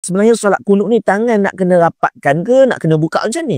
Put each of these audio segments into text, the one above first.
Sebenarnya solat kunut ni tangan nak kena rapatkan ke nak kena buka macam ni?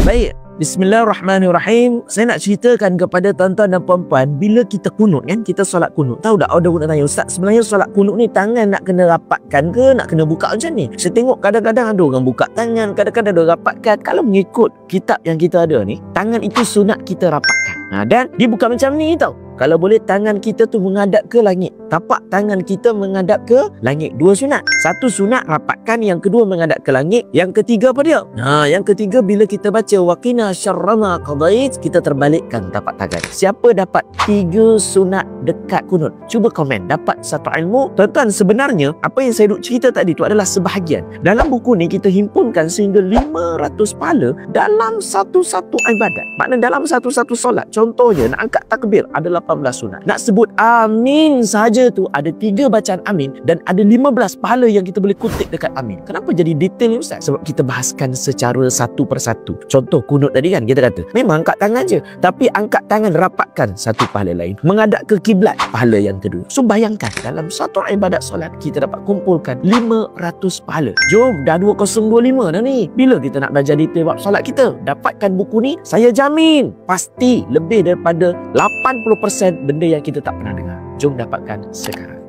Baik, bismillahirrahmanirrahim. Saya nak ceritakan kepada tuan-tuan dan puan-puan, bila kita kunut kan, kita solat kunut. Tahu tak, ada orang tanya, Ustaz, sebenarnya solat kunut ni tangan nak kena rapatkan ke nak kena buka macam ni? Saya tengok kadang-kadang ada orang buka tangan, kadang-kadang ada orang rapatkan. Kalau mengikut kitab yang kita ada ni, tangan itu sunat kita rapatkan. Dan dia bukan macam ni tau. Kalau boleh tangan kita tu menghadap ke langit. Tapak tangan kita menghadap ke langit. Dua sunat. Satu sunat rapatkan, yang kedua menghadap ke langit. Yang ketiga apa dia? Yang ketiga bila kita baca waqina syarra ma qadait, kita terbalikkan tapak tangan. Siapa dapat 3 sunat dekat kunut? Cuba komen. Dapat satu ilmu. Tuan-tuan, sebenarnya apa yang saya duk cerita tadi tu adalah sebahagian. Dalam buku ni kita himpunkan sehingga 500 pahala dalam satu-satu ibadat. Maknanya dalam satu-satu solat. Contohnya nak angkat takbir ada 18 sunat. Nak sebut amin saja tu ada 3 bacaan amin dan ada 15 pahala yang kita boleh kutip dekat amin. Kenapa jadi detail ni Ustaz? Sebab kita bahaskan secara satu persatu. Contoh kunut tadi kan kita kata memang angkat tangan je, tapi angkat tangan rapatkan satu pahala lain. Menghadap ke kiblat pahala yang kedua. So bayangkan dalam satu ibadat solat kita dapat kumpulkan 500 pahala. Jom dah 2025 dah ni. Bila kita nak belajar detail bab solat kita? Dapatkan buku ni, saya jamin pasti lebih daripada 80% benda yang kita tak pernah dengar. Jom dapatkan sekarang.